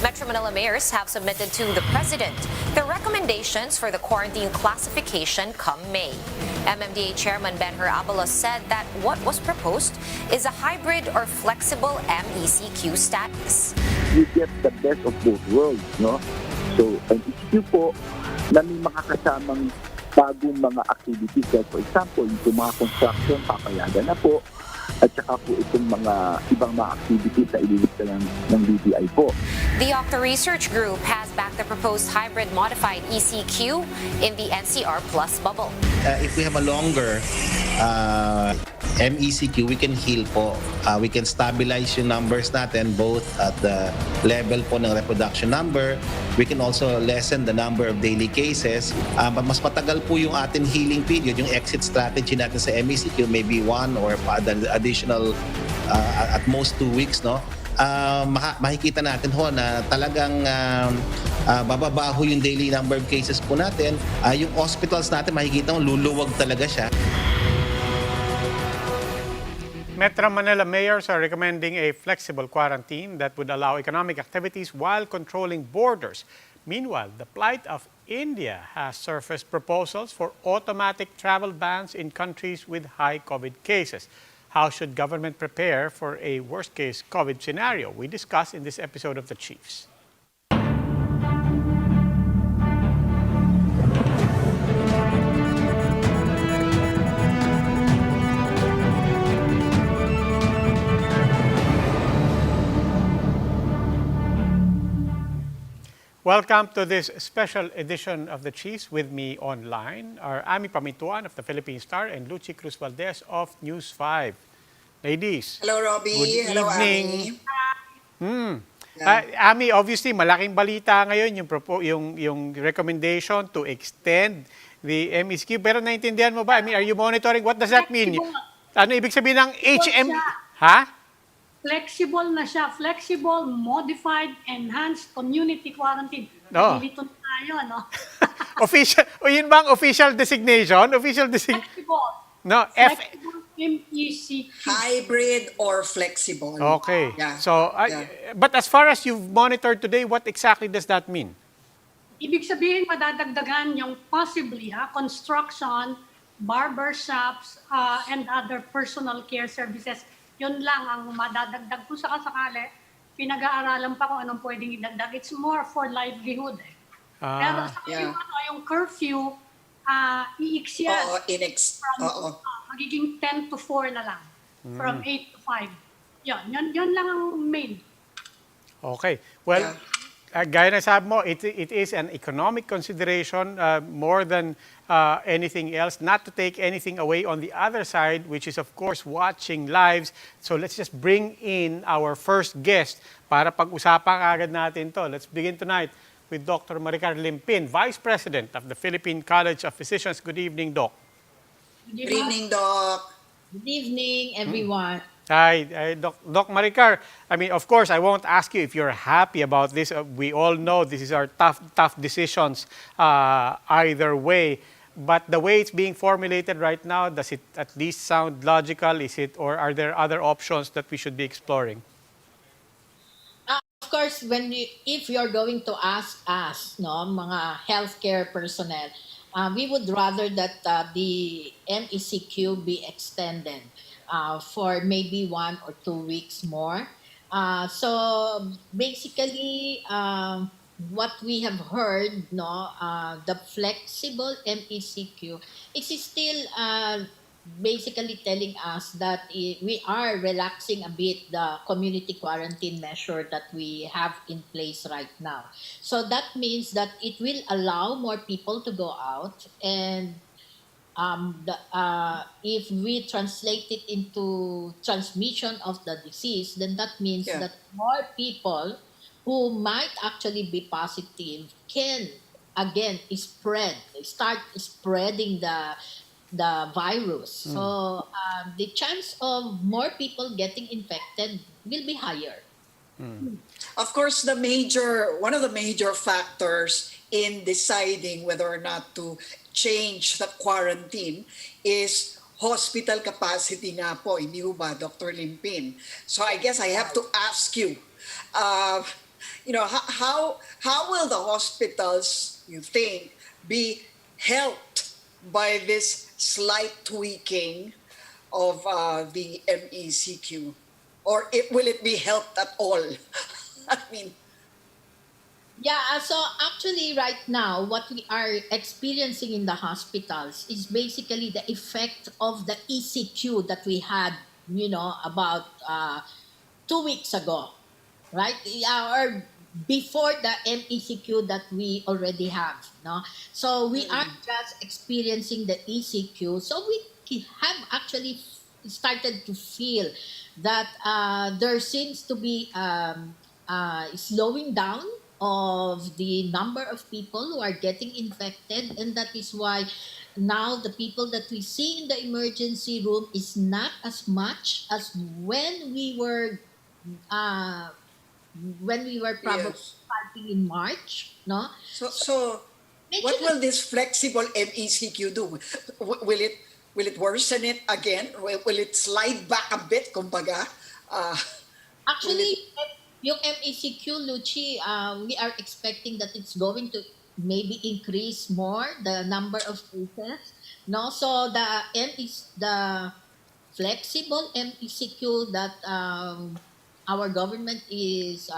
Metro Manila mayors have submitted to the president the recommendations for the quarantine classification come May. MMDA Chairman Benher Abalos said that what was proposed is a hybrid or flexible MECQ status. You get the best of both worlds, no? So, ang issue po na may makakasamang bagong mga activities, like for example, yung mga construction, papayagan na po, at saka po itong mga ibang mga activities na ililista ng BPI po. The Octa Research Group has backed the proposed hybrid modified ECQ in the NCR Plus bubble. If we have a longer MECQ, we can heal po. We can stabilize yung numbers natin both at the level po ng reproduction number. We can also lessen the number of daily cases. Mas matagal po yung ating healing period, yung exit strategy natin sa MECQ, maybe 1 or additional at most 2 weeks, no? Makikita natin ho na talagang bababa ho yung daily number of cases po natin. Yung hospitals natin, makikita mo luluwag talaga siya. Metro Manila mayors are recommending a flexible quarantine that would allow economic activities while controlling borders. Meanwhile, the plight of India has surfaced proposals for automatic travel bans in countries with high COVID cases. How should government prepare for a worst-case COVID scenario? We discuss in this episode of The Chiefs. Welcome to this special edition of The Chiefs. With me online are Ami Pamituan of the Philippine Star and Lucy Cruz Valdez of News 5. Ladies. Hello, Robbie. Good Hello, evening. Ami. Ami, obviously, malaking balita ngayon yung recommendation to extend the MECQ. Pero naintindihan mo ba? I mean, are you monitoring? What does that mean? Ano ibig sabihin ng HM? Ha? Flexible na siya. Flexible, modified, enhanced community quarantine. No. Dito tayo, no? Official, o yun bang official designation? Flexible. No, Flexible MECQ. Hybrid or flexible. Okay. Yeah. So, but as far as you've monitored today, what exactly does that mean? Ibig sabihin, madadagdagan yung possibly, construction, barbershops, and other personal care services. Yun lang ang madadagdag kung sakasakali. Pinag-aaralan pa kung anong pwedeng idagdag. It's more for livelihood. Pero sa yung curfew, iiksi yan. Magiging 10 to 4 na lang. From 8 to 5. Yun lang ang main. Okay. Well, gaya na sabi mo, it is an economic consideration more than anything else, not to take anything away on the other side, which is of course watching lives. So let's just bring in our first guest para pag-usapan agad natin to. Let's begin tonight with Dr. Maricar Limpin, Vice President of the Philippine College of Physicians. Good evening, Doc. Good evening, Doc. Good evening, everyone. Hi, Doc Maricar. I mean, of course, I won't ask you if you're happy about this. We all know this is our tough decisions either way. But the way it's being formulated right now, does it at least sound logical? Is it, or are there other options that we should be exploring? Of course, if you're going to ask us, mga healthcare personnel, we would rather that the MECQ be extended for maybe 1 or 2 weeks more. So basically, what we have heard, the flexible MECQ, it is still basically telling us that we are relaxing a bit the community quarantine measure that we have in place right now. So that means that it will allow more people to go out, and if we translate it into transmission of the disease, then that means that more people who might actually be positive can again start spreading the virus. So the chance of more people getting infected will be higher. Of course, one of the major factors in deciding whether or not to change the quarantine is hospital capacity nga po, hindi ho ba, Dr. Limpin? So I guess I have to ask you, how will the hospitals, you think, be helped by this slight tweaking of the MECQ, or will it be helped at all? I mean, Yeah, so actually right now, what we are experiencing in the hospitals is basically the effect of the ECQ that we had, about 2 weeks ago, right? Yeah, or before the MECQ that we already have, no? So we are just experiencing the ECQ. So we have actually started to feel that there seems to be slowing down of the number of people who are getting infected, and that is why now the people that we see in the emergency room is not as much as uh, when we were probably yes. starting in March, no? So So medyo what will this flexible MECQ do? Will it worsen it again? Will it slide back a bit, kumbaga? Uh, will it? actually, yung MECQ, Luchi, we are expecting that it's going to maybe increase more the number of cases. No, so the flexible MECQ that our government is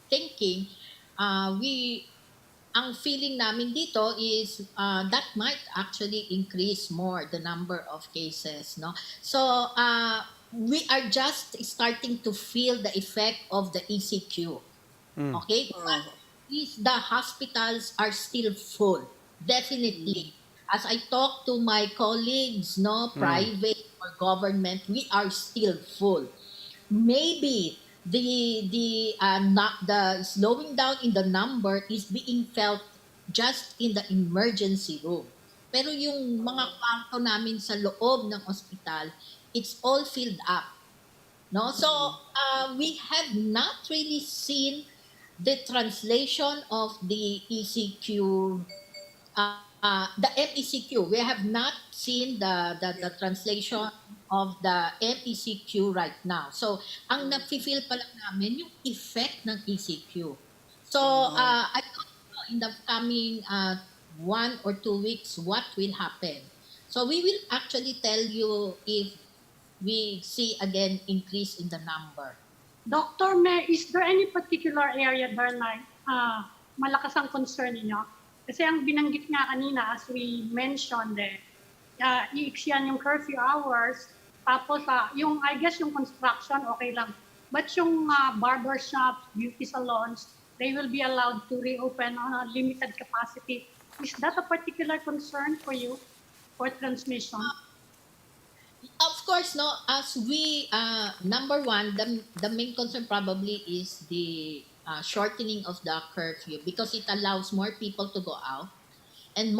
thinking, we ang feeling namin dito is that might actually increase more the number of cases, no? So we are just starting to feel the effect of the ECQ. Okay, but the hospitals are still full, definitely. As I talk to my colleagues, no, private or government, we are still full. Maybe not the slowing down in the number is being felt just in the emergency room. Pero yung mga kwarto namin sa loob ng ospital, it's all filled up. No? So, we have not really seen the translation of the ECQ, the MECQ. We have not seen the translation of the MECQ right now. So, ang nafe-feel pa lang namin yung effect ng ECQ. So, I don't know in the coming 1 or 2 weeks what will happen. So, we will actually tell you if we see again increase in the number. Doctor, is there any particular area there na malakas ang concern niyo? Kasi ang binanggit nga kanina, as we mentioned, iiksiyan yung curfew hours, tapos yung, I guess yung construction, okay lang. But yung barber shops, beauty salons, they will be allowed to reopen on a limited capacity. Is that a particular concern for you for transmission? Of course, no. As we number one, the main concern probably is the shortening of the curfew because it allows more people to go out and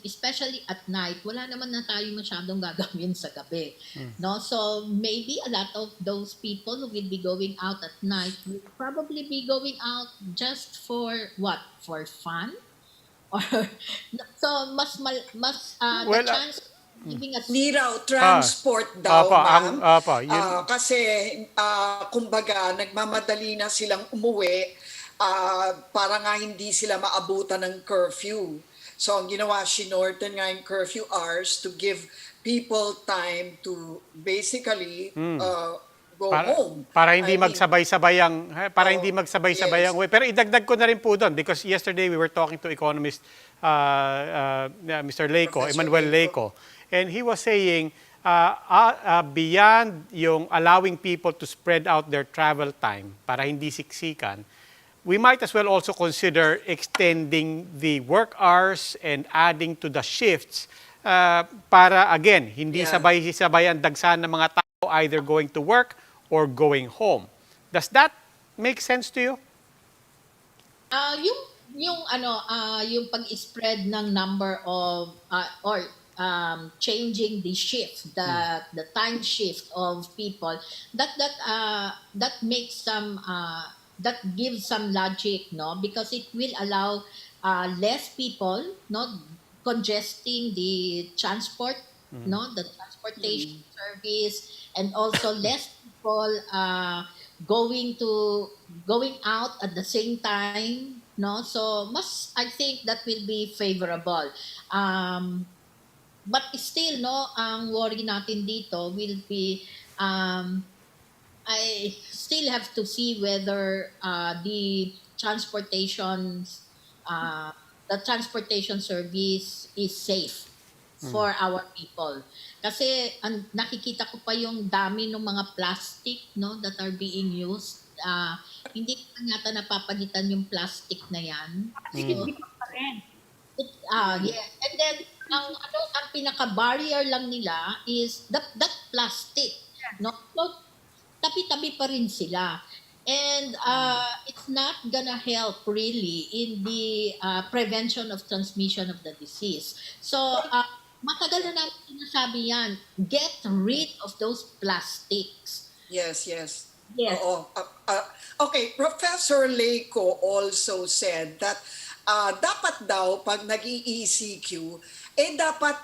especially at night. Wala naman na tayo masyadong gagawin sa gabi, no. So maybe a lot of those people who will be going out at night will probably be going out just for what? For fun, or so the Well, chance of giving us. Ni raw transport daw, Apa, ma'am. yun, Kasi kumbaga nagmamadali na silang umuwi para nga hindi sila maabutan ng curfew. So ang ginawa, sinorten nga yung curfew hours to give people time to basically go home. para hindi I mean, magsabay-sabay ang yes. way. Pero idagdag ko na rin po doon because yesterday we were talking to economist Mr. Leco, Professor Emmanuel Leco. Leco, and he was saying beyond yung allowing people to spread out their travel time para hindi siksikan, we might as well also consider extending the work hours and adding to the shifts para again, hindi Yeah. sabay-sabay ang dagsa ng mga tao either going to work or going home. Does that make sense to you? Yung pag-spread ng number of or changing the shift, the time shift of people, that makes some that gives some logic, no, because it will allow less people, no, congesting the transport, no, the transportation service, and also less people going to going out at the same time, no? So I think that will be favorable. Um, but still, no, ang worry natin dito will be, um, I still have to see whether uh, the transportation service is safe for our people. Kasi nakikita ko pa yung dami ng mga plastic, no, that are being used. Hindi pa yata napapalitan yung plastic na yan. Dikit-dikit pa rin. Yes. And then ang pinaka-barrier lang nila is that plastic, no? So tabi-tabi pa rin sila. And it's not gonna help really in the prevention of transmission of the disease. So, matagal na namin sinasabi yan, get rid of those plastics. Yes, yes. Yes. Oo. Okay, Professor Leiko also said that dapat daw pag nag-ECQ, dapat,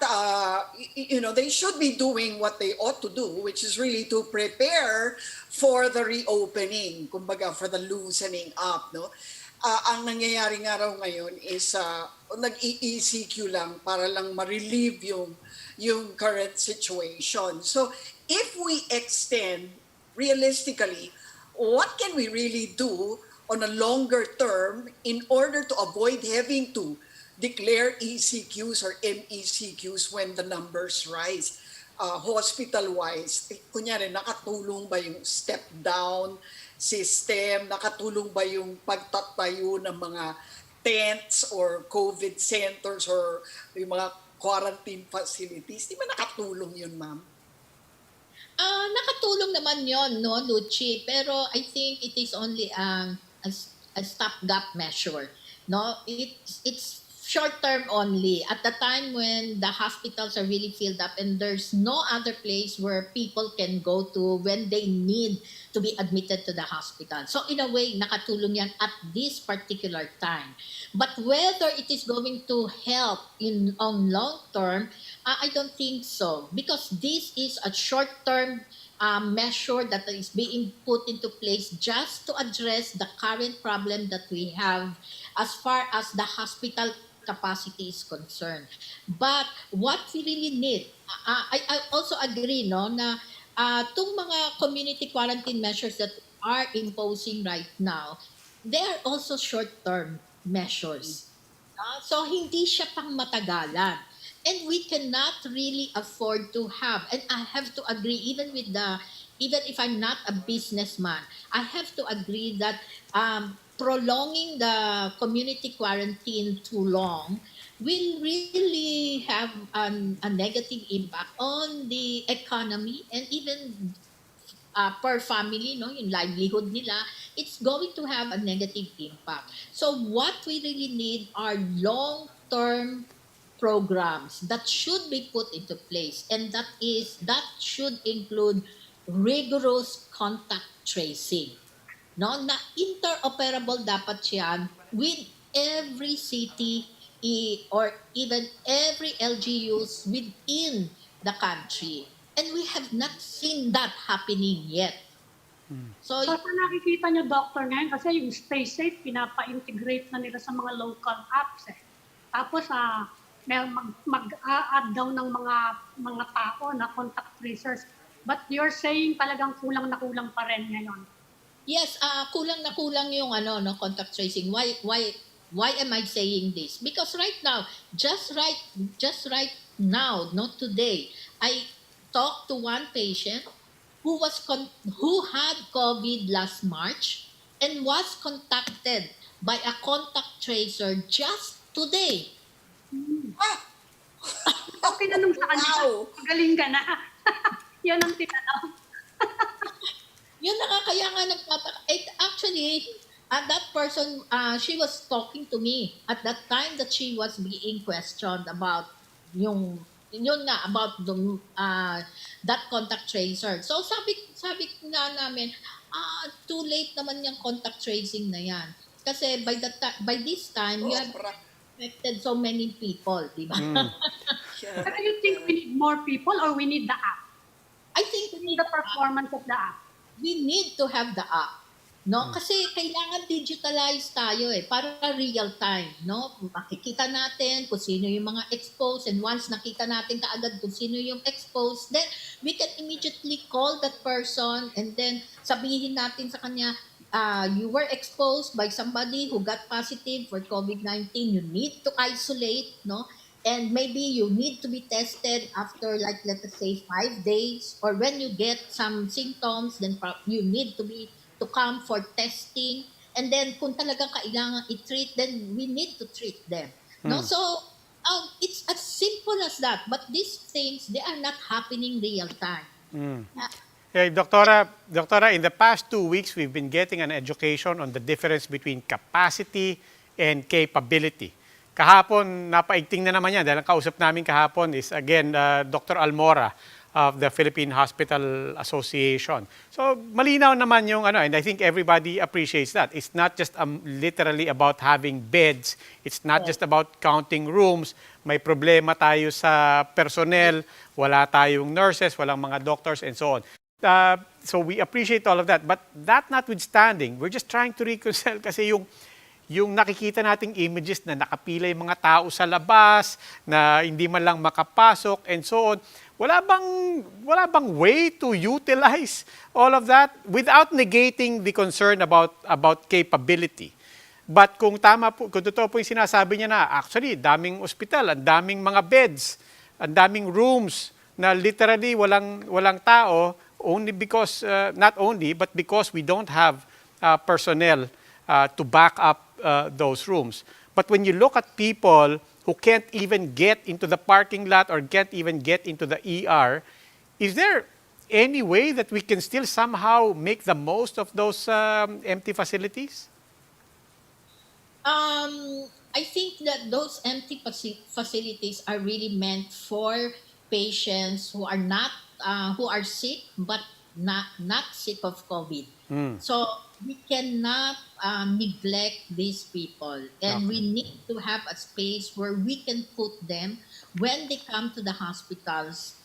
they should be doing what they ought to do, which is really to prepare for the reopening, kumbaga for the loosening up, no? Ang nangyayari nga raw ngayon is nag-ECQ lang para lang ma-relieve yung current situation. So if we extend realistically, what can we really do on a longer term in order to avoid having to declare ECQs or MECQs when the numbers rise? Hospital-wise, kunyari, nakatulong ba yung step-down system? Nakatulong ba yung pagtatayo ng mga tents or COVID centers or yung mga quarantine facilities? Di ba nakatulong yun, ma'am? Nakatulong naman yon, no, Luchi, pero I think it is only a stopgap measure, no? It's short term only at the time when the hospitals are really filled up and there's no other place where people can go to when they need to be admitted to the hospital. So in a way, nakatulong yan at this particular time. But whether it is going to help on long term, I don't think so, because this is a short term measure that is being put into place just to address the current problem that we have as far as the hospital capacity is concerned. But what we really need, I also agree, no, na itong mga community quarantine measures that are imposing right now, they are also short-term measures. So hindi siya pang matagalan. And we cannot really afford to have, and I have to agree, even if I'm not a businessman, I have to agree that prolonging the community quarantine too long will really have a negative impact on the economy and even per family, no, yung livelihood nila, it's going to have a negative impact. So what we really need are long-term programs that should be put into place, and that should include rigorous contact tracing, no, na interoperable dapat yan with every city or even every LGUs within the country, and we have not seen that happening yet. So So sa nakikita nyo, Doctor, ngayon, kasi yung Stay Safe, pinapa-integrate na nila sa mga local apps. Tapos, may mag-a-add daw ng mga tao na contact tracers. But you're saying talagang kulang na kulang pa rin ngayon. yes, kulang na kulang yung no, contact tracing. Why am I saying this? Because right now, just right now, not today, I talked to one patient who had COVID last March and was contacted by a contact tracer just today. Okay na nung sa kanila. Wow! Magaling ka na. Yan ang tinanong. Yun kaya nga actually, that person, she was talking to me at that time that she was being questioned about about that contact tracer. So sabi nga namin, too late naman yung contact tracing na yan. Kasi by this time, you have affected so many people, di ba? Yeah. But do you think we need more people or we need the app? I think We need the performance of the app. we need to have the app. no? Kasi kailangan digitalize tayo para real time, no? Makikita natin kung sino yung mga exposed, and once nakita natin kaagad kung sino yung exposed, then we can immediately call that person and then sabihin natin sa kanya, you were exposed by somebody who got positive for COVID-19. You need to isolate, no? And maybe you need to be tested after, like, let us say 5 days, or when you get some symptoms, then you need to come for testing. And then kung talagang kailangan i-treat, then we need to treat them, no? So it's as simple as that, but these things, they are not happening real time. Hey, Doctora, in the past 2 weeks, we've been getting an education on the difference between capacity and capability. Kahapon, napaigting na naman yan dahil ang kausap namin kahapon is, again, Dr. Almora of the Philippine Hospital Association. So, malinaw naman yung and I think everybody appreciates that. It's not just literally about having beds. It's not just about counting rooms. May problema tayo sa personnel, wala tayong nurses, walang mga doctors, and so on. So we appreciate all of that. But that notwithstanding, we're just trying to reconcile kasi yung nakikita nating images na nakapila yung mga tao sa labas, na hindi man lang makapasok, and so on. Wala bang way to utilize all of that without negating the concern about capability? But kung totoo po yung sinasabi niya na, actually, daming ospital, ang daming mga beds, ang daming rooms na literally walang tao, only because, not only, but because we don't have personnel to back up those rooms. But when you look at people who can't even get into the parking lot or can't even get into the ER, is there any way that we can still somehow make the most of those empty facilities? I think that those empty facilities are really meant for patients who are sick but not sick of COVID. So we cannot neglect these people, and we need to have a space where we can put them when they come to the hospitals,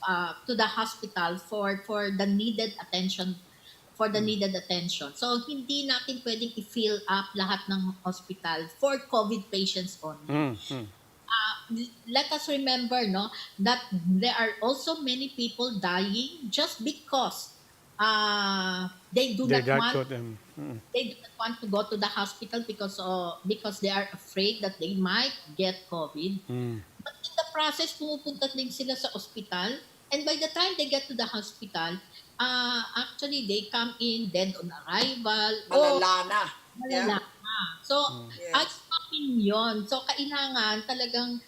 for the needed attention. So hindi natin pwedeng i-fill up lahat ng hospital for COVID patients only. Let us remember, no, that there are also many people dying just because they do not want to go to the hospital because they are afraid that they might get COVID. But in the process, pumupunta din sila sa hospital, and by the time they get to the hospital, actually they come in dead on arrival. Malala na. So, at amin yun. So, kailangan talagang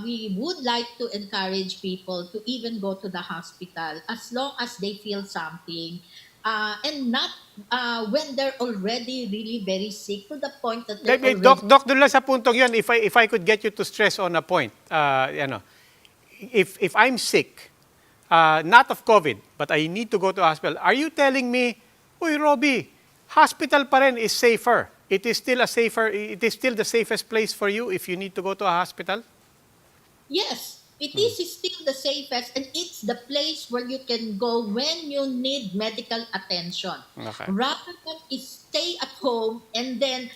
we would like to encourage people to even go to the hospital as long as they feel something, and not when they're already really very sick to the point that they're already... Doc, doon lang sa puntong yun, if I could get you to stress on a point, if I'm sick, not of COVID, but I need to go to hospital, are you telling me, uy, Robbie, hospital pa rin is safer? It is still the safest place for you if you need to go to a hospital? Yes, it is still the safest, and it's the place where you can go when you need medical attention. Okay. Rather than stay at home and then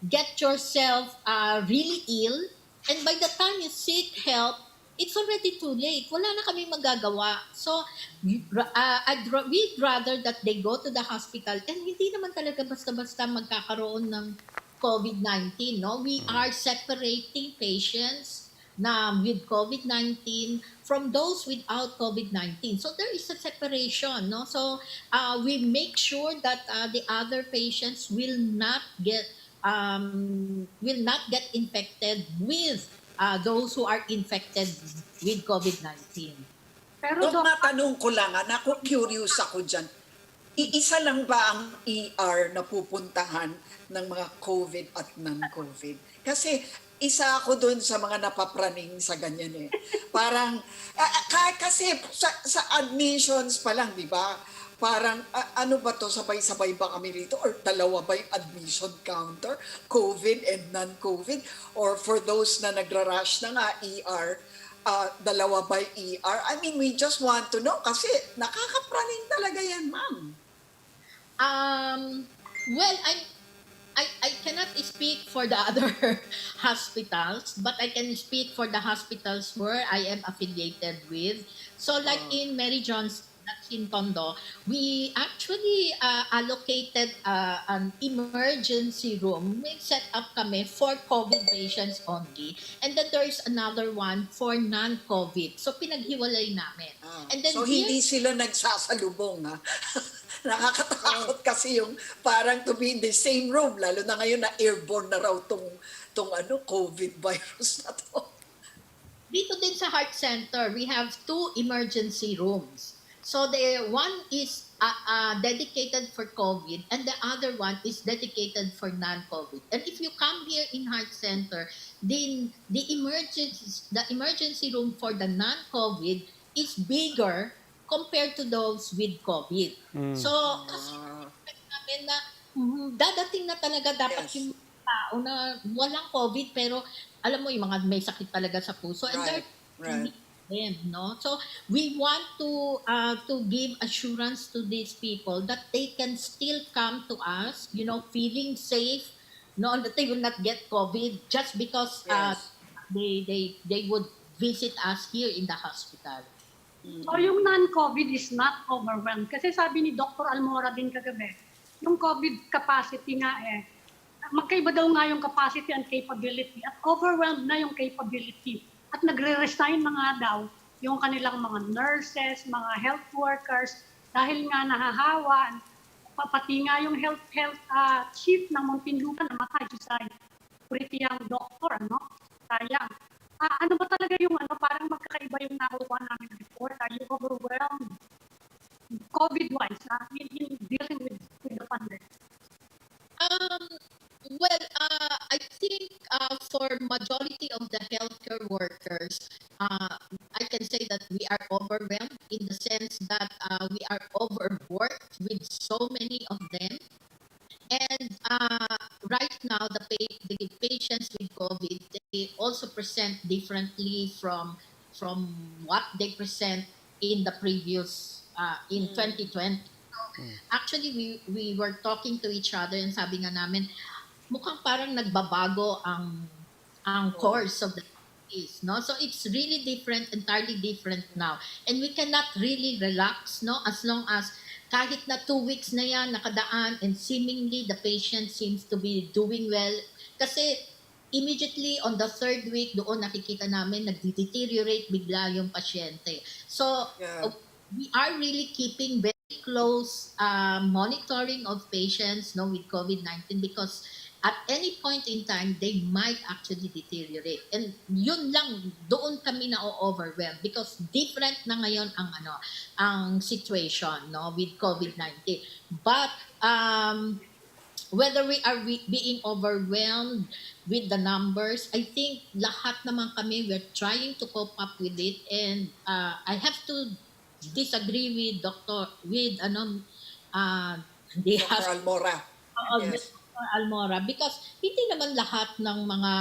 get yourself really ill, and by the time you seek help, it's already too late. Wala na kami magagawa. So, we'd rather that they go to the hospital, and hindi naman talaga basta-basta magkakaroon ng COVID-19, no? We are separating patients na with COVID-19 from those without COVID-19. So there is a separation, no? So we make sure that the other patients will not get infected with those who are infected with COVID-19. Pero matanong ko lang, ako curious ako dyan. Iisa lang ba ang ER na pupuntahan ng mga COVID at non-COVID? Kasi isa ako doon sa mga napapraning sa ganyan eh. Parang, kasi sa admissions pa lang, di ba? Parang, ano ba to, sabay-sabay ba kami rito? Or dalawa ba yung admission counter? COVID and non-COVID? Or for those na nagra-rush na nga ER, dalawa ba ER? I mean, we just want to know kasi nakakapraning talaga yan, ma'am. Well, I cannot speak for the other hospitals, but I can speak for the hospitals where I am affiliated with. So, like in Mary John's, that's in Tondo, we actually allocated an emergency room. May set up kami for COVID patients only. And then there is another one for non-COVID. So, pinaghiwalay namin. And then So hindi sila nagsasalubong, ha? Nakakatakot kasi yung parang to be in the same room, lalo na ngayon na airborne na raw tong COVID virus na to. Dito din sa Heart Center, we have two emergency rooms. So the one is dedicated for COVID and the other one is dedicated for non-COVID. And if you come here in Heart Center, then the emergency room for the non-COVID is bigger compared to those with COVID. So kasi namin na dadating na talaga dapat Yes. yung tao na walang COVID pero alam mo yung mga may sakit talaga sa puso and Right, right. them, no? So we want to give assurance to these people that they can still come to us, feeling safe, no, that they will not get COVID just because Yes. they would visit us here in the hospital. So yung non-COVID is not overwhelmed. Kasi sabi ni Dr. Almora din kagabi, yung COVID capacity nga magkaiba daw nga yung capacity and capability at overwhelmed na yung capability. At nagre-resign na nga daw yung kanilang mga nurses, mga health workers dahil nga nahahawa, pati nga yung health chief ng Muntinlupa namatay sa pretty young doctor, sayang. Ano ba talaga yung parang magkakaiba yung nakuha namin report? Are you overwhelmed? COVID-wise, in dealing with the pandemic? Well, I think for majority of the healthcare workers, I can say that we are overwhelmed in the sense that we are overworked with so many of them. And right now, the patients with COVID, they also present differently from what they present in the previous, in 2020. Actually, we were talking to each other and sabi nga namin, mukhang parang nagbabago ang course of the disease, no? So it's really different, entirely different now. And we cannot really relax, no? As long as kahit na 2 weeks na yan nakadaan and seemingly the patient seems to be doing well. Kasi immediately on the 3rd week, doon nakikita namin nag-deteriorate bigla yung pasyente. So Yeah. we are really keeping very close monitoring of patients, no, with COVID-19 because at any point in time, they might actually deteriorate. And yun lang, doon kami na-overwhelmed because different na ngayon ang situation, no, with COVID-19. But whether we are being overwhelmed with the numbers, I think lahat naman kami, we're trying to cope up with it. And I have to disagree with Dr. Almora. Yes. Almora because hindi naman lahat ng mga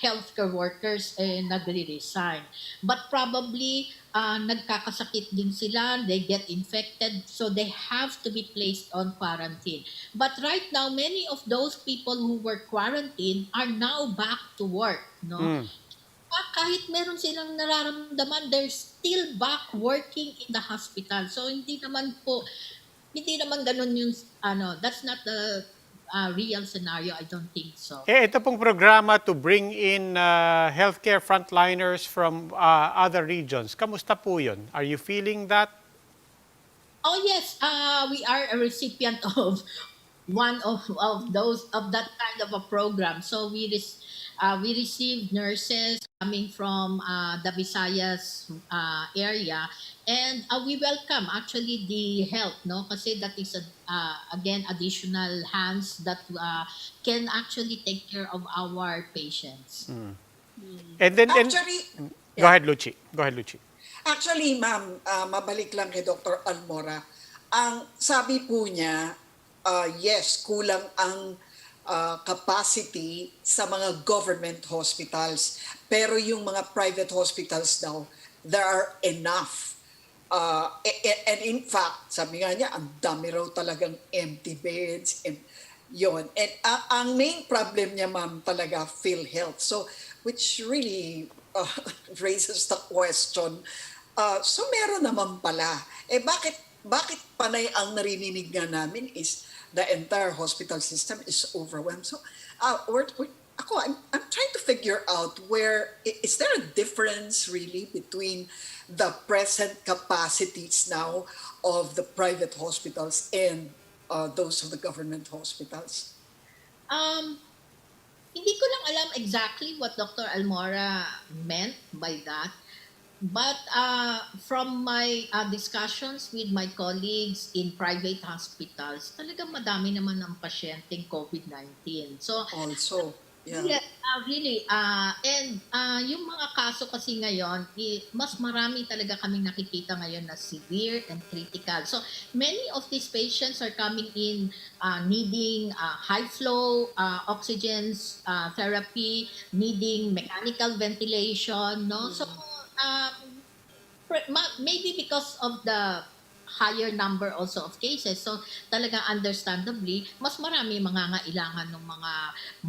healthcare workers nagre-resign. But probably nagkakasakit din sila, they get infected, so they have to be placed on quarantine. But right now, many of those people who were quarantined are now back to work, no? Kahit meron silang nararamdaman, they're still back working in the hospital. So hindi naman ganun yung that's not the real scenario. I don't think so. Ito pong programa to bring in healthcare frontliners from other regions. Kamusta po yun? Are you feeling that? Oh yes, we are a recipient of one of that kind of a program. So we received nurses coming from the Visayas area, and we welcome actually the help, no? Kasi that is again additional hands that can actually take care of our patients. And then, Actually, go ahead, Luchi. Actually, ma'am, mabalik lang kay Dr. Almora. Ang sabi po niya, yes, kulang ang capacity sa mga government hospitals. Pero yung mga private hospitals daw, there are enough And in fact, sabi nga niya, ang dami raw talagang empty beds. And yon. And ang main problem niya, ma'am, talaga PhilHealth. So, which really raises the question, so meron naman pala. Bakit panay ang narinig nga namin is the entire hospital system is overwhelmed. So, I'm trying to figure out is there a difference really between the present capacities now of the private hospitals and those of the government hospitals? Um, Hindi ko lang alam exactly what Dr. Almora meant by that. But from my discussions with my colleagues in private hospitals, talagang madami naman ang pasyenteng COVID-19. So, Also, yeah. yeah, really. And yung mga kaso kasi ngayon, mas marami talaga kaming nakikita ngayon na severe and critical. So, many of these patients are coming in needing high flow oxygen therapy, needing mechanical ventilation, no? So, maybe because of the higher number also of cases. So talagang understandably, mas marami mangangailangan ng mga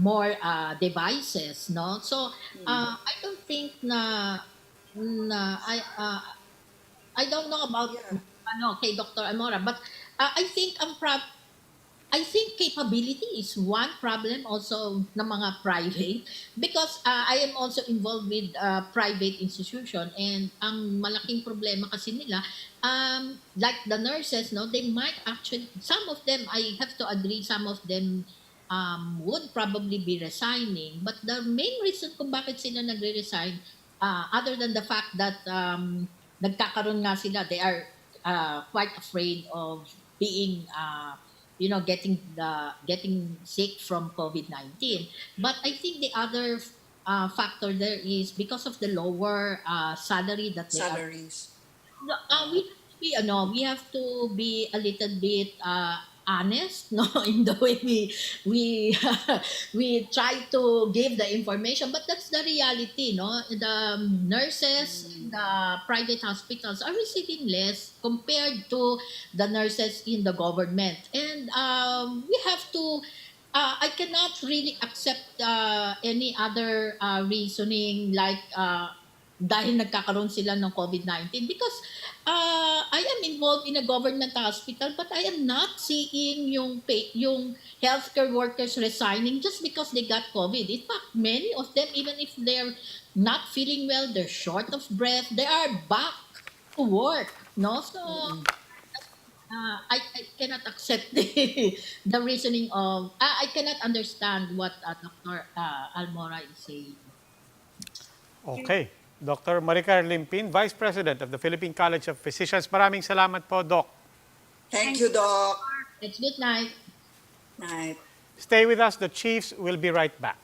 more devices, no? So I don't think na I don't know about kay Dr. Amora, but I think capability is one problem also ng mga private because I am also involved with private institution, and ang malaking problema kasi nila like the nurses, no, they might actually, some of them, I have to agree, some of them would probably be resigning, but the main reason kung bakit sila nagre-resign, other than the fact that nagkakaroon nga sila, they are quite afraid of being getting sick from COVID-19. But I think the other factor there is because of the lower salary that they are. Salaries. We have to be a little bit honest, no, in the way we we try to give the information, but that's the reality, no. The nurses in the private hospitals are receiving less compared to the nurses in the government, and we have to. I cannot really accept any other reasoning like dahil nagkakaroon sila ng COVID-19 because I am involved in a government hospital, but I am not seeing yung healthcare workers resigning just because they got COVID. In fact, many of them, even if they're not feeling well, they're short of breath, they are back to work, no? So I cannot accept the reasoning of I cannot understand what Dr. Almora is saying. Okay. Dr. Maricar Limpin, Vice President of the Philippine College of Physicians. Maraming salamat po, Doc. Thank you, Doc. It's good night. Night. Stay with us. The Chiefs will be right back.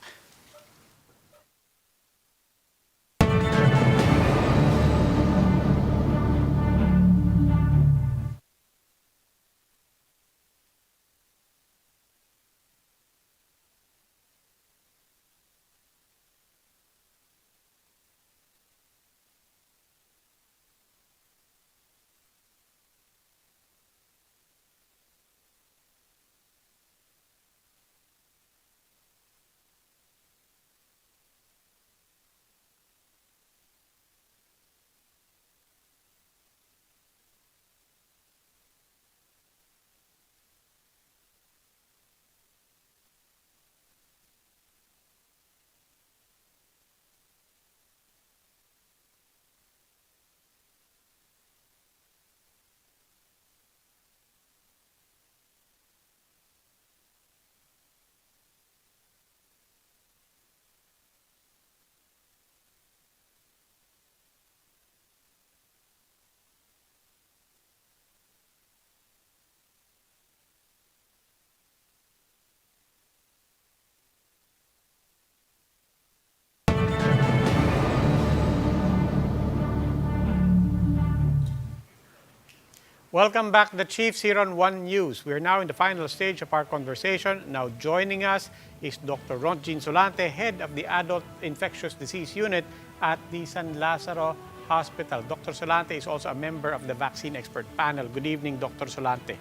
Welcome back, the Chiefs, here on One News. We're now in the final stage of our conversation. Now joining us is Dr. Rontgene Solante, head of the Adult Infectious Disease Unit at the San Lazaro Hospital. Dr. Solante is also a member of the vaccine expert panel. Good evening, Dr. Solante.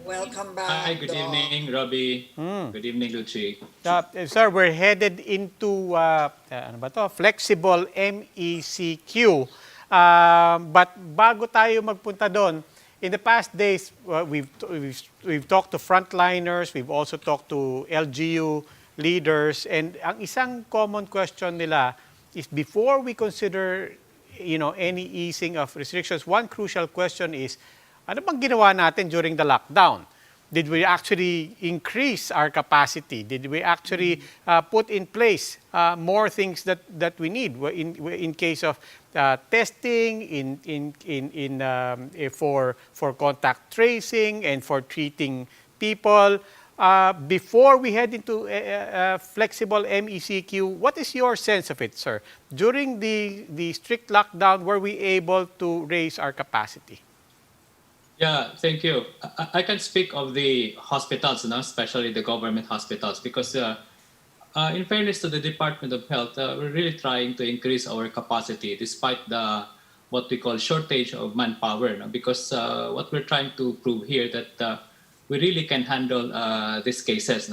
Welcome back, Hi, good Doc. evening, Robbie. Good evening, Lucy. Sir, we're headed into flexible MECQ. But bago tayo magpunta doon, in the past days, we've talked to frontliners, we've also talked to LGU leaders, and ang isang common question nila is before we consider any easing of restrictions, one crucial question is, ano bang ginawa natin during the lockdown? Did we actually increase our capacity? Did we actually put in place more things that we need in case of testing, for contact tracing, and for treating people? Before we head into flexible MECQ, what is your sense of it, sir? During the strict lockdown, were we able to raise our capacity? Yeah, thank you. I can speak of the hospitals, especially the government hospitals, because in fairness to the Department of Health, we're really trying to increase our capacity despite the what we call shortage of manpower. Because what we're trying to prove here that we really can handle these cases.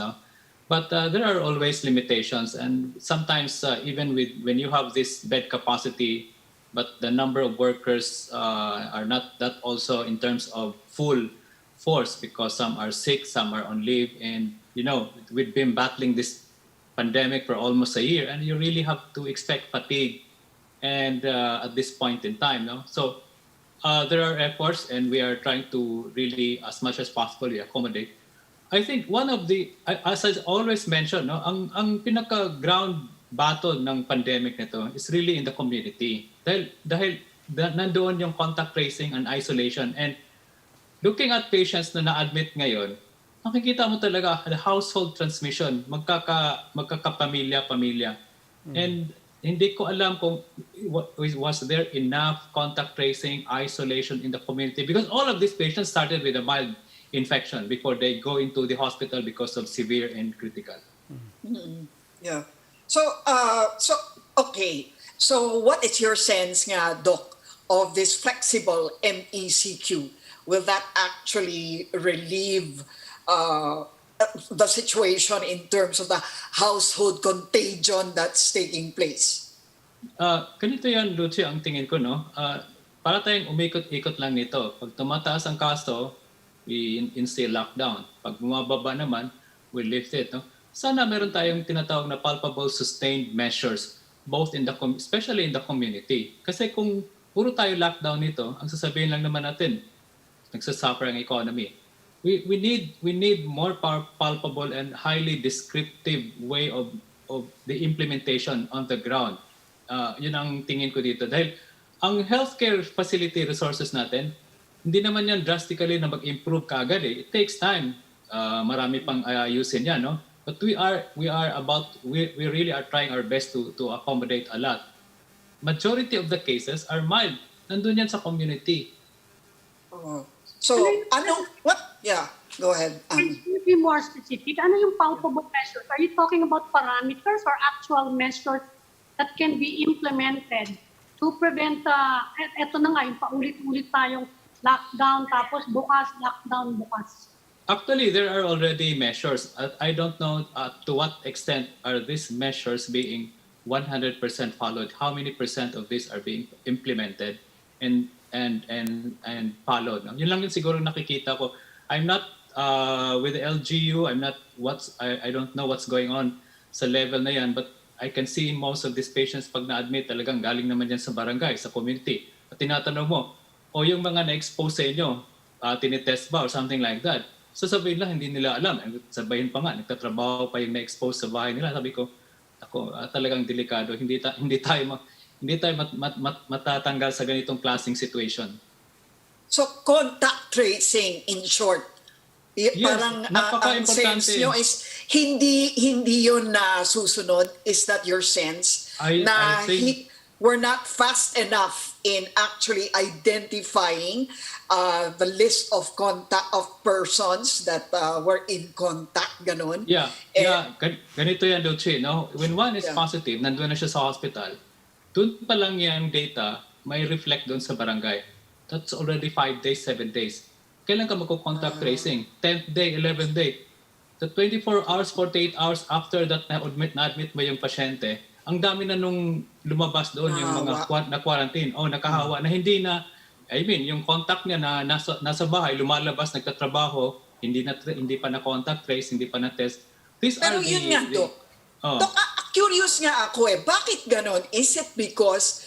But there are always limitations, and sometimes even when you have this bed capacity, but the number of workers are not that also in terms of full force, because some are sick, some are on leave, and we've been battling this pandemic for almost a year, and you really have to expect fatigue and at this point in time. So there are efforts, and we are trying to really, as much as possible, accommodate. I think one of the, as I always mention, ang pinaka-ground battle ng pandemic nito is really in the community. Dahil nandoon yung contact tracing and isolation. And looking at patients na na-admit ngayon, makikita mo talaga the household transmission, magkakapamilya-pamilya. And hindi ko alam kung was there enough contact tracing, isolation in the community, because all of these patients started with a mild infection before they go into the hospital because of severe and critical. Yeah. So, okay. So, what is your sense, Doc, of this flexible MECQ? Will that actually relieve the situation in terms of the household contagion that's taking place? Ganito yan, Lucy, ang tingin ko, para tayong umikot-ikot lang nito. Pag tumataas ang kaso, we instill lockdown. Pag bumababa naman, we lift it. Sana meron tayong tinatawag na palpable, sustained measures, both especially in the community. Kasi kung puro tayo lockdown nito, ang sasabihin lang naman natin, nagsasuffer ang economy. We need more palpable and highly descriptive way of the implementation on the ground. Yun ang tingin ko dito. Dahil ang healthcare facility resources natin, hindi naman yan drastically na mag-improve kaagad. It takes time. Marami pang ayusin yan, But we really are trying our best to accommodate a lot. Majority of the cases are mild. Nandun yan sa community. So, what? Yeah, go ahead. Can you be more specific? Ano yung palpable measures? Are you talking about parameters or actual measures that can be implemented to prevent, eto na nga, yung paulit-ulit tayong lockdown, tapos bukas, lockdown, bukas? Actually, there are already measures. I don't know to what extent are these measures being 100% followed. How many percent of these are being implemented and followed? Yun lang yung siguro nakikita ko. I'm not with the LGU. I don't know what's going on sa level na yan, but I can see most of these patients pag na-admit talagang galing naman yan sa barangay, sa community. At tinatanong mo, yung mga na-expose sa inyo, tinitest ba or something like that? Sasabihin lang, hindi nila alam. Sabahin pa nga, nagtatrabaho pa yung na-expose sa bahay nila. Sabi ko, talagang delikado. Hindi tayo matatanggal sa ganitong klaseng situation. So, contact tracing, in short, Yes, parang ang napaka-importante. sense nyo is hindi yun na susunod. Is that your sense? I think we're not fast enough in actually identifying the list of persons that were in contact, ganun. Yeah. Ganito yan, Lucy, When one is positive, nandun na siya sa hospital, dun pa lang yung data, may reflect doon sa barangay. That's already 5 days, 7 days. Kailan ka magko-contact tracing? 10th day, 11th day. The 24 hours, 48 hours after that na-admit mo yung pasyente, ang dami na nung lumabas doon yung mga na-quarantine o nakahawa na hindi na, yung contact niya na nasa bahay, lumalabas, nagtatrabaho, hindi pa na-contact trace, hindi pa na-test. Pero yun nga, Doc. Doc, curious nga ako bakit ganon? Is it because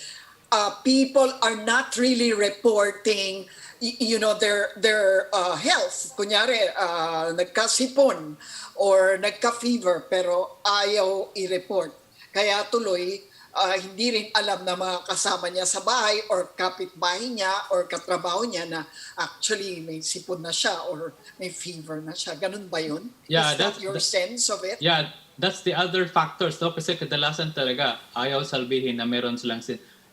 people are not really reporting their health? Kunyari, nagkasipon or nagka-fever pero ayaw i-report. Kaya tuloy, hindi rin alam na mga kasama niya sa bahay or kapitbahay niya or katrabaho niya na actually may sipon na siya or may fever na siya. Ganun ba yun? Yeah, Is that your sense of it? Yeah, that's the other factors, no? Kasi kadalasan talaga ayaw salbihin na meron silang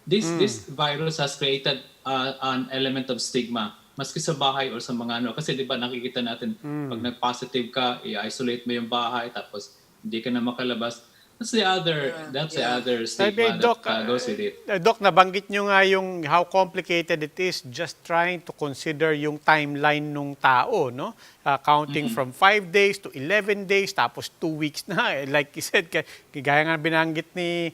this virus has created an element of stigma maski sa bahay or sa mga kasi 'di ba nakikita natin pag nag-positive ka, i-isolate mo yung bahay tapos hindi ka na makalabas. That's the other stigma Doc, that goes with it. Doc, nabanggit nyo nga yung how complicated it is just trying to consider yung timeline ng tao, no? Counting from 5 days to 11 days, tapos 2 weeks na. Like you said, gaya nga binanggit ni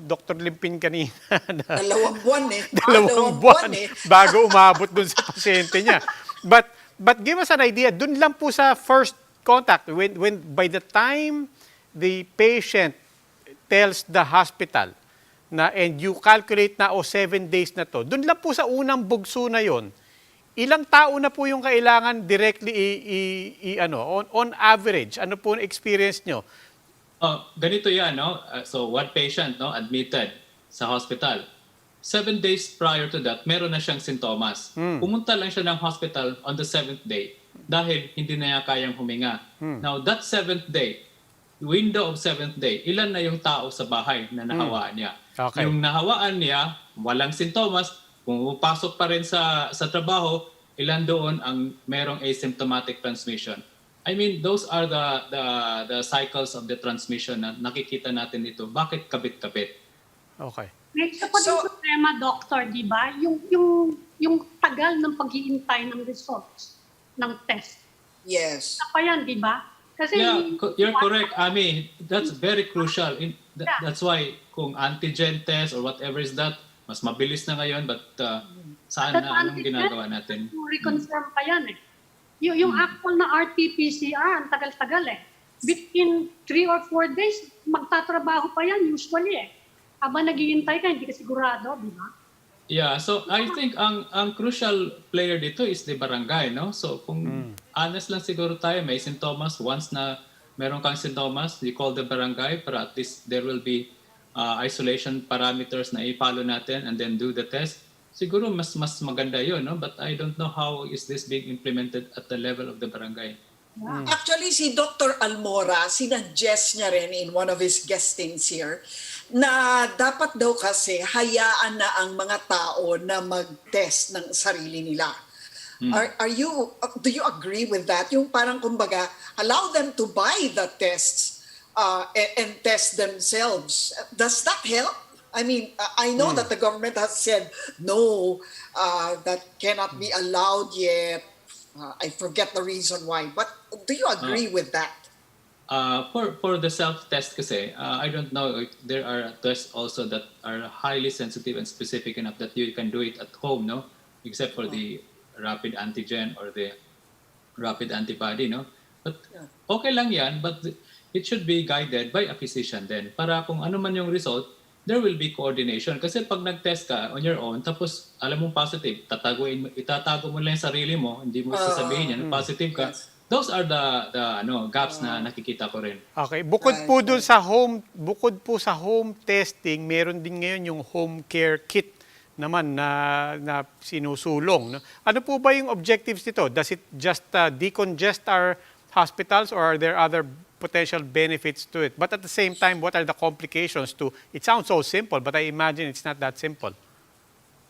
Dr. Limpin kanina. 2 buwan 2 buwan bago umabot dun sa pasyente niya. But give us an idea, dun lang po sa first contact, when by the time the patient tells the hospital and you calculate na 7 days na to, dun lang po sa unang bugso na yon, ilang tao na po yung kailangan directly on average, ano po ang experience nyo? Ganito yan, no? So one patient admitted sa hospital. 7 days prior to that, meron na siyang sintomas. Pumunta lang siya ng hospital on the 7th day dahil hindi na niya kayang huminga. Now that 7th day, window of 7th day, ilan na yung tao sa bahay na nahawaan niya. Okay. Yung nahawaan niya, walang sintomas, pumapasok pa rin sa trabaho, ilan doon ang merong asymptomatic transmission. I mean, those are the cycles of the transmission na nakikita natin dito. Bakit kabit-kabit? Okay. Next pa din problema, Doctor, di ba? Yung tagal ng paghihintay ng results ng test. Yes. Isa pa yan, di ba? Kasi you're correct, Ami. That's very crucial. That's why kung antigen test or whatever is that, mas mabilis na ngayon, but saan na anong ginagawa natin? Reconfirm pa yan Yung actual na RT-PCR, ang tagal-tagal Between 3 or 4 days, magtatrabaho pa yan usually Habang naghihintay ka, hindi ka sigurado, di ba? Yeah, so I think ang crucial player dito is the barangay, no? So kung honest lang siguro tayo, may sintomas, once na meron kang sintomas, you call the barangay para at least there will be isolation parameters na i-follow natin and then do the test. Siguro mas maganda yun, no? But I don't know how is this being implemented at the level of the barangay. Actually, si Dr. Almora, sinuggest niya rin in one of his guestings here na dapat daw kasi hayaan na ang mga tao na mag-test ng sarili nila. Do you agree with that? Yung parang kumbaga, allow them to buy the tests and test themselves. Does that help? I mean, I know that the government has said, no, that cannot be allowed yet. I forget the reason why. But do you agree with that? For the self-test kasi, I don't know if there are tests also that are highly sensitive and specific enough that you can do it at home, no? Except for the rapid antigen or the rapid antibody, no? But okay lang yan, but it should be guided by a physician then. Para kung ano man yung result, there will be coordination. Kasi pag nag-test ka on your own, tapos alam mong positive, itatago mo lang yung sarili mo, hindi mo sasabihin yan, positive ka. Yes. Those are the gaps na nakikita ko rin. Okay, bukod po sa home testing, meron din ngayon yung home care kit naman na sinusulong. No? Ano po ba yung objectives nito? Does it just decongest our hospitals or are there other potential benefits to it? But at the same time, what are the complications to it? Sounds so simple, but I imagine it's not that simple.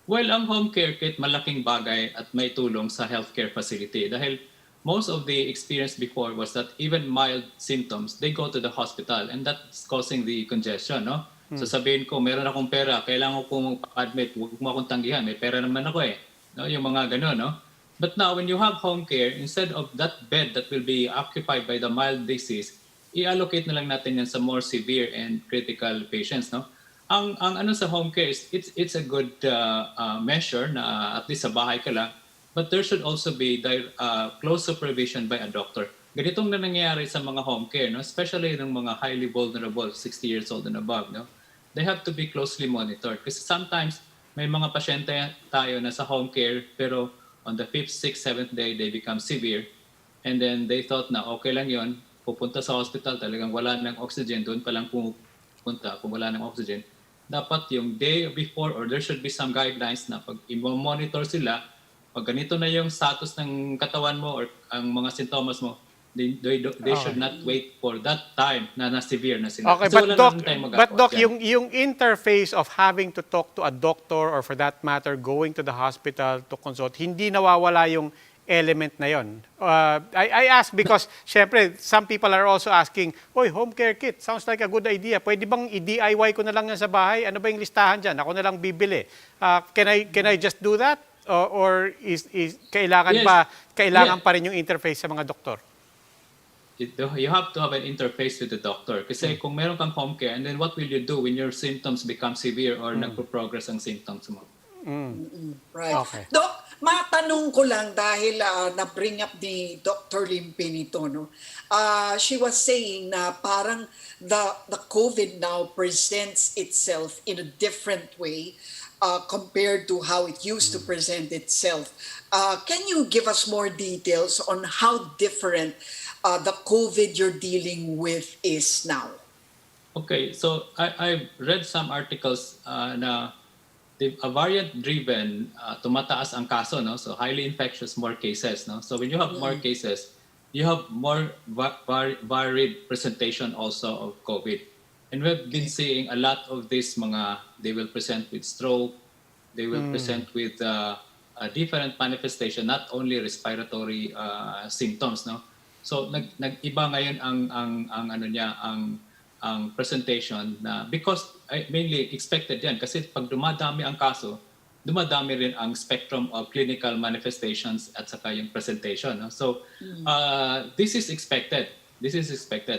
Well, ang home care kit malaking bagay at may tulong sa healthcare facility dahil most of the experience before was that even mild symptoms, they go to the hospital and that's causing the congestion, no? Sasabihin ko, meron akong pera, kailangan ko mag-admit, huwag mo akong tanggihan, may pera naman ako eh. No? Yung mga gano'n, no? But now, when you have home care, instead of that bed that will be occupied by the mild disease, i-allocate na lang natin yan sa more severe and critical patients, no? Ang ano sa home care is it's a good measure na at least sa bahay ka lang, but there should also be close supervision by a doctor. Ganitong na nangyayari sa mga home care, no? Especially ng mga highly vulnerable, 60 years old and above, no? They have to be closely monitored kasi sometimes may mga pasyente tayo na sa home care pero on the 5th, 6th, 7th day they become severe and then they thought na okay lang yon, pupunta sa hospital, talagang wala ng oxygen, doon pa lang pupunta kung wala ng oxygen. Dapat yung day before or there should be some guidelines na pag i-monitor sila, pag ganito na yung status ng katawan mo or ang mga sintomas mo, they should not wait for that time na severe na sila. Okay, So, but Doc, yung interface of having to talk to a doctor or for that matter, going to the hospital to consult, hindi nawawala yung element na yon. I ask because, syempre, some people are also asking, "Oy, home care kit, sounds like a good idea. Pwede bang i-DIY ko na lang yan sa bahay? Ano ba yung listahan dyan? Ako na lang bibili. Can I just do that? Or is kailangan pa rin yung interface sa mga doktor? You have to have an interface with the doctor. Kasi kung meron kang home care, and then what will you do when your symptoms become severe or nagpo-progress ang symptoms mo? Right. Okay. Doc, matanong ko lang dahil na-bring up ni Dr. Limpin ito, no? She was saying na parang the COVID now presents itself in a different way compared to how it used to present itself. Can you give us more details on how different the COVID you're dealing with is now? Okay, so I've read some articles na a variant-driven, tumataas ang kaso, no? So highly infectious, more cases, no? So when you have more cases, you have more varied presentation also of COVID. And we've been seeing a lot of this they will present with stroke, they will present with a different manifestation, not only respiratory symptoms, no? So nag-iba ngayon ang presentation na because mainly expected yan kasi pag dumadami ang kaso, dumadami rin ang spectrum of clinical manifestations at saka yung presentation, no? So this is expected.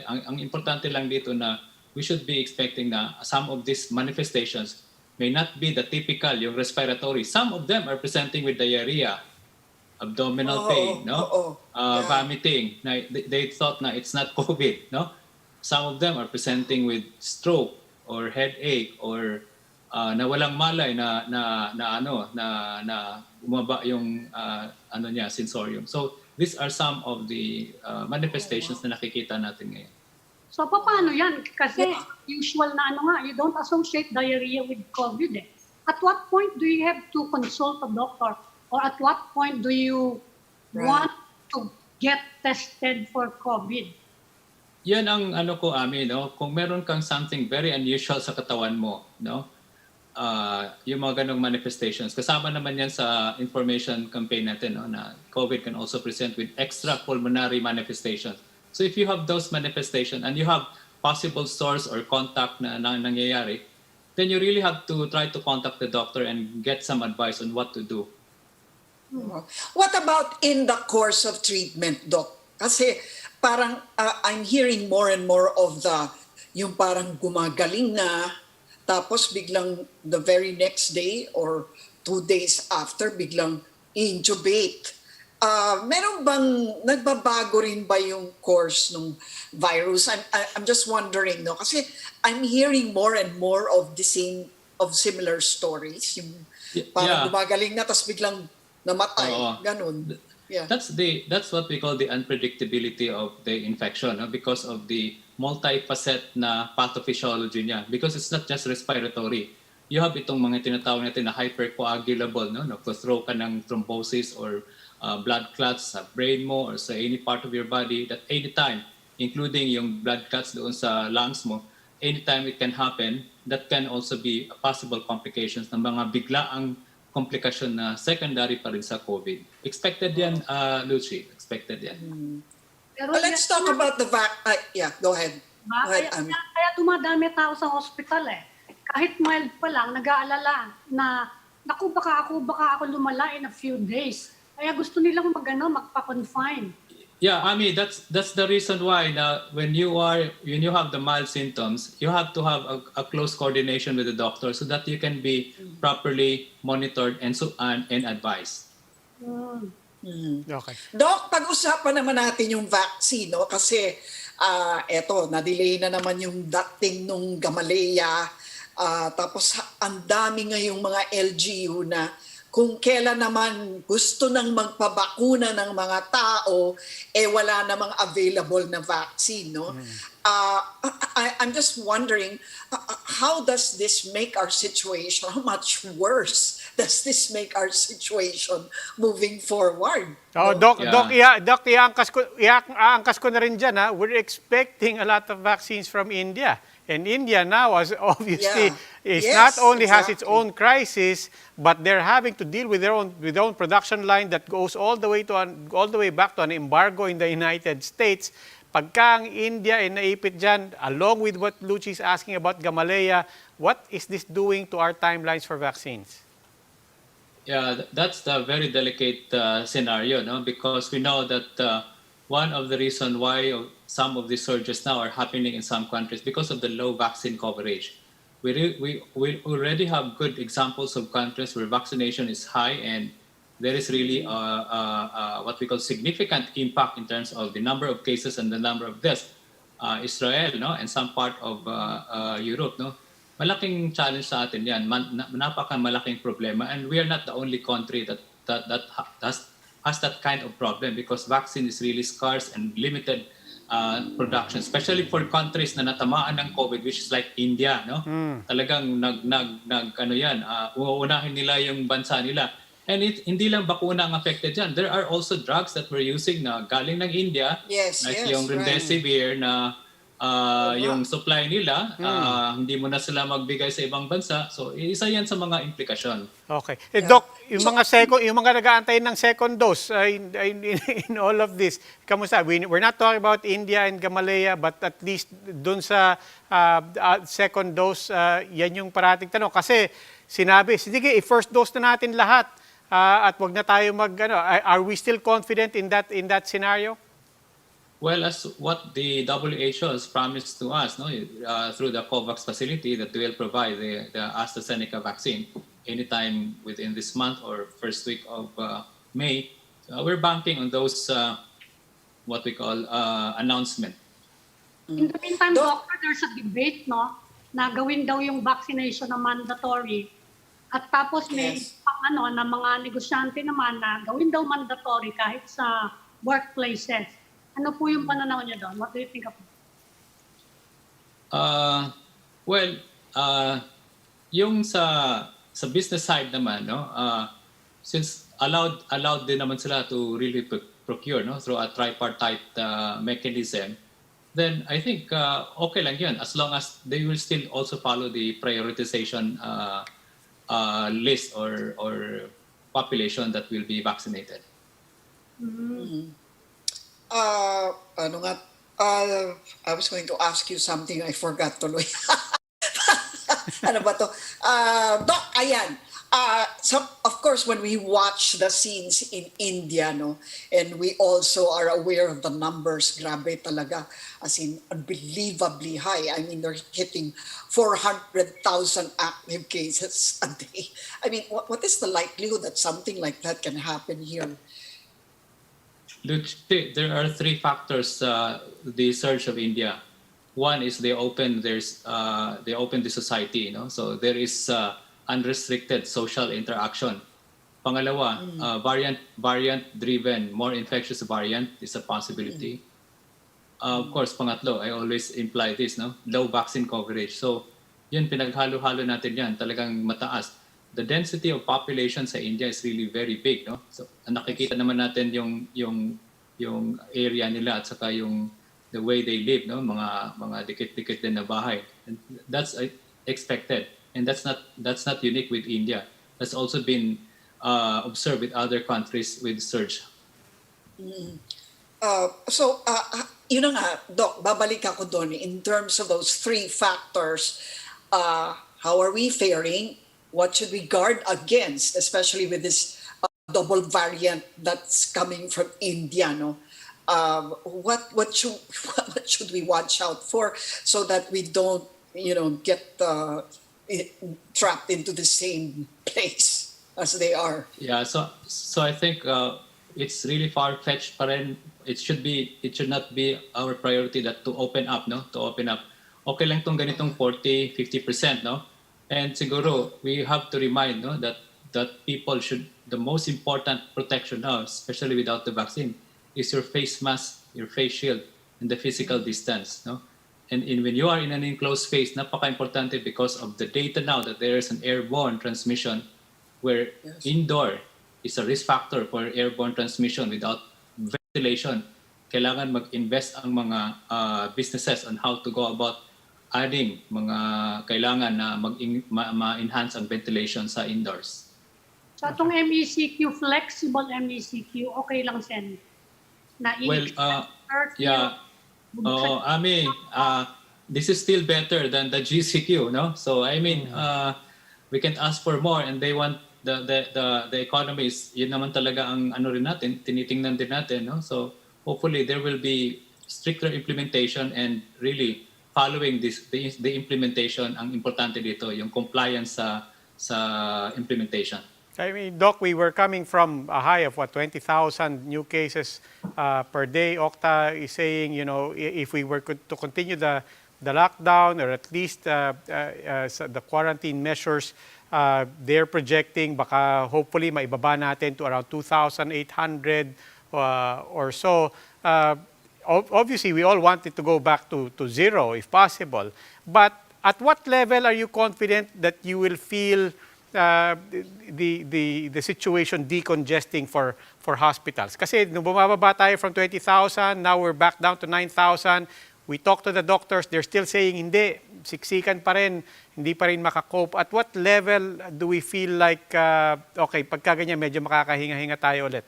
Ang importante lang dito na we should be expecting na some of these manifestations may not be the typical, yung respiratory. Some of them are presenting with diarrhea, abdominal pain, no? Vomiting. They thought na it's not COVID, no? Some of them are presenting with stroke or headache or na walang malay na bumaba yung sensorium. So these are some of the manifestations na nakikita natin ngayon. So paano yan? Kasi usual na you don't associate diarrhea with COVID eh. At what point do you have to consult a doctor? Or at what point do you want to get tested for COVID? Yan ang Ami, no? Kung meron kang something very unusual sa katawan mo, no? Yung mga ganong manifestations. Kasama naman yan sa information campaign natin, no? Na COVID can also present with extra pulmonary manifestations. So if you have those manifestations and you have possible source or contact na nangyayari, then you really have to try to contact the doctor and get some advice on what to do. What about in the course of treatment, Doc? Kasi parang I'm hearing more and more of yung parang gumagaling na, tapos biglang the very next day or 2 days after, biglang intubate. Meron bang nagbabago rin ba yung course ng virus? I'm just wondering, no? Kasi I'm hearing more and more of similar stories. Yung parang gumagaling na, tapos biglang namatay. Ganun. Yeah. That's what we call the unpredictability of the infection, no? Because of the multifaceted na pathophysiology niya. Because it's not just respiratory. You have itong mga tinatawag natin na hypercoagulable, no? Nagpo-throw ka ng thrombosis or blood clots sa brain mo or sa any part of your body that anytime, including yung blood clots doon sa lungs mo, anytime it can happen, that can also be possible complications ng mga biglaang komplikasyon na secondary pa rin sa COVID. Expected yan, Lucy. Expected yan. Pero let's talk about the go ahead. Kaya dumadami tao sa hospital eh. kahit mild pa lang, nag-aalala na, naku, baka ako lumala in a few days. Kaya gusto nilang magpa-confine. Yeah, I mean that's the reason why now when you have the mild symptoms, you have to have a close coordination with the doctor so that you can be properly monitored and advised. Okay. Doc, pag-usapan naman natin yung vaccine, no? Kasi eto, na-delay na naman yung dating nung Gamaleya. Tapos ang dami ngayong mga LGU na kung kailan naman gusto nang magpabakuna ng mga tao, wala namang available na vaccine, no? I'm just wondering, how does this make our situation, how much worse does this make our situation moving forward? Oh, no? Doc, iangkas ko na rin dyan, ha? We're expecting a lot of vaccines from India. And India now, as obviously, not only has its own crisis, but they're having to deal with their own production line that goes all the way back to an embargo in the United States. Pagka ang India ay naipit dyan, along with what Luchi is asking about Gamaleya, what is this doing to our timelines for vaccines? Yeah, that's the very delicate scenario, no? Because we know that one of the reasons why some of these surges now are happening in some countries because of the low vaccine coverage. We already have good examples of countries where vaccination is high and there is really what we call significant impact in terms of the number of cases and the number of deaths. Israel, no, and some part of Europe, no. Malaking challenge sa atin yan. Napaka-malaking problema, and we are not the only country that has that kind of problem because vaccine is really scarce and limited production, especially for countries na natamaan ng COVID, which is like India, no? Talagang uunahin nila yung bansa nila. And hindi lang bakuna ang affected dyan. There are also drugs that we're using na galing ng India, yung remdesivir na yung supply nila, hindi mo na sila magbigay sa ibang bansa. So, isa yan sa mga implikasyon. Okay. Doc, yung mga nag-aantay ng second dose in all of this, kamusta? We're not talking about India and Gamaleya, but at least dun sa second dose, yan yung parating tanong. Kasi sinabi, sige, first dose na natin lahat at wag na tayo are we still confident in that scenario? Well, as what the WHO has promised to us, no, through the COVAX facility, that they will provide the AstraZeneca vaccine anytime within this month or first week of May. We're banking on those what we call announcement. In the meantime, Doctor, there's a debate, no, na gawin daw yung vaccination na mandatory. At tapos may na mga negosyante naman na gawin daw mandatory kahit sa workplaces. Ano po yung pananaw niyo doon? What do you think of it? Well, yung sa business side naman, no, since allowed din naman sila to really procure, no, through a tripartite mechanism, then I think okay lang yun as long as they will still also follow the prioritization list or population that will be vaccinated. I was going to ask you something, I forgot tuloy. Ano ba to? Doc, ayan. So, of course, when we watch the scenes in India, no, and we also are aware of the numbers, grabe talaga, as in unbelievably high. I mean, they're hitting 400,000 active cases a day. I mean, what is the likelihood that something like that can happen here? Look, there are three factors the surge of India. One is they open the society, you know, so there is unrestricted social interaction. Pangalawa, variant-driven, more infectious variant is a possibility. Of course, pangatlo, I always imply this, no, low vaccine coverage. So, yun pinaghalo-halo natin yan, talagang mataas. The density of population sa India is really very big, no? So, nakikita naman natin yung area nila at saka the way they live, no? Mga dikit-dikit din na bahay. And that's expected, and that's not unique with India. That's also been observed with other countries with surge. Yun na nga, Doc, babalik ako doon in terms of those three factors. how are we faring? What should we guard against, especially with this double variant that's coming from India, no? What should what should we watch out for so that we don't, get trapped into the same place as they are? Yeah, so I think it's really far-fetched pa rin. It should not be our priority that to open up, no? To open up. Okay lang tong ganitong 40-50%, no? And siguro we have to remind, no, that people should, the most important protection now, especially without the vaccine, is your face mask, your face shield, and the physical distance, no? And when you are in an enclosed space, napaka-importante because of the data now that there is an airborne transmission where indoor is a risk factor for airborne transmission without ventilation. Kailangan mag-invest ang mga businesses on how to go about adding mga kailangan na ma-enhance ang ventilation sa indoors. So itong MECQ, flexible MECQ, okay lang sen? Well, yeah. This is still better than the GCQ, no? So I mean, we can ask for more, and they want the economies. Yun naman talaga ang ano rin natin, tinitingnan din natin, no? So hopefully there will be stricter implementation and really following the implementation. Ang importante dito, yung compliance sa implementation. I mean, Doc, we were coming from a high of 20,000 new cases per day. Okta is saying, if we were to continue the lockdown or at least the quarantine measures, they're projecting baka hopefully maibaba natin to around 2,800 or so. Obviously, we all want it to go back to zero if possible. But at what level are you confident that you will feel the situation decongesting for hospitals? Kasi nung bumababa tayo from 20,000, now we're back down to 9,000. We talk to the doctors, they're still saying hindi, siksikan pa rin, hindi pa rin makakope. At what level do we feel like, okay, pagka ganyan, medyo makakahinga-hinga tayo ulit?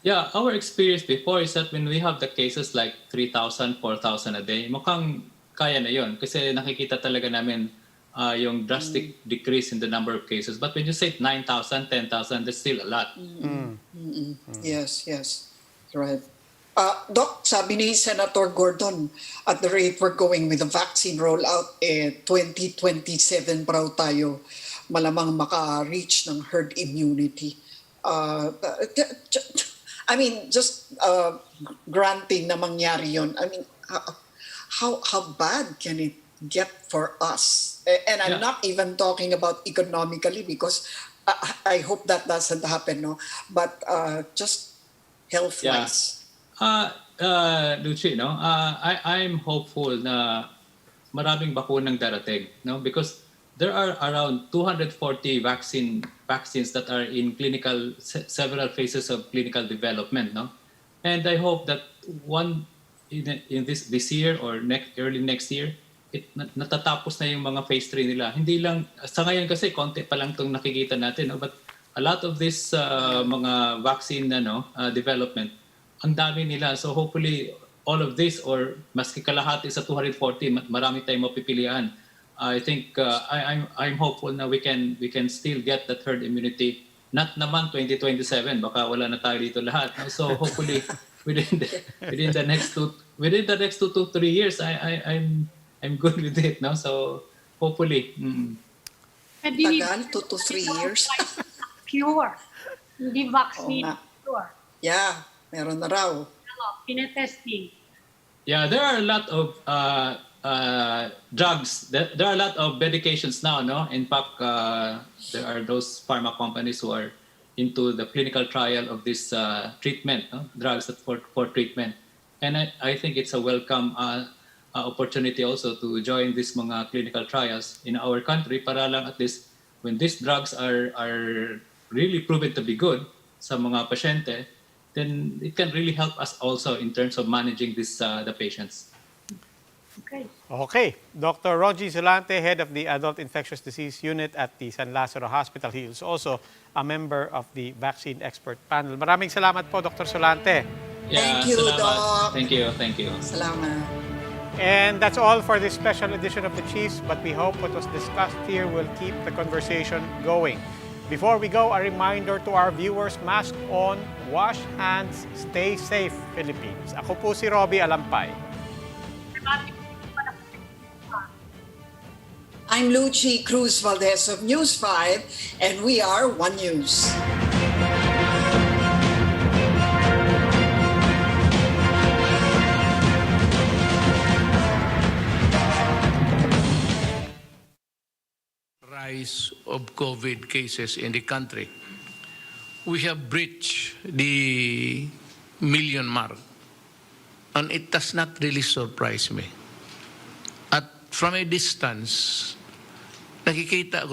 Yeah, our experience before is that when we have the cases like 3,000, 4,000 a day, mukhang kaya na yon kasi nakikita talaga namin yung drastic decrease in the number of cases. But when you say 9,000, 10,000, that's still a lot. Yes, right. Doc, sabi ni Senator Gordon, at the rate we're going with the vaccine rollout, 2027 pa raw tayo malamang maka-reach ng herd immunity. I mean, just granting na mangyari yun, I mean, how bad can it get for us? And I'm not even talking about economically because I hope that doesn't happen, no? But just health-wise. Lucy, no? I'm hopeful na maraming bakunang darating, no? Because there are around 240 vaccines that are in several phases of clinical development, no? And I hope that one in this year or early next year, natatapos na yung mga phase 3 nila. Hindi lang, sa ngayon kasi, konti pa lang itong nakikita natin. No? But a lot of this mga vaccine development, ang dami nila. So hopefully, all of this or maski kalahati sa 240, marami tayong mapipilian. I think I'm hopeful na we can still get that herd immunity. Not naman 2027, baka wala na tayo dito lahat. No? So hopefully, within the next 2 to 3 years, I'm good with it, no? So hopefully. Tagal, 2 to 3 years. Cure. Hindi vaccine. Cure. Yeah, meron na raw. Pinetesting. Yeah, there are a lot of drugs. There are a lot of medications now, no? In fact, there are those pharma companies who are into the clinical trial of this treatment, no? Drugs for treatment. And I think it's a welcome opportunity also to join these mga clinical trials in our country para lang at least when these drugs are really proven to be good sa mga pasyente, then it can really help us also in terms of managing the patients. Okay. Dr. Rontgene Solante, head of the Adult Infectious Disease Unit at the San Lazaro Hospital. He is also a member of the Vaccine Expert Panel. Maraming salamat po, Dr. Solante. Yeah, Thank you, salamat. Doc. Thank you. Salamat. And that's all for this special edition of the Chiefs, but we hope what was discussed here will keep the conversation going. Before we go, a reminder to our viewers, mask on, wash hands, stay safe, Philippines. Ako po si Robbie Alampay. I'm Lucy Cruz Valdez of News 5, and we are One News. Rise of COVID cases in the country. We have breached the million mark, and it does not really surprise me. At from a distance, nakikita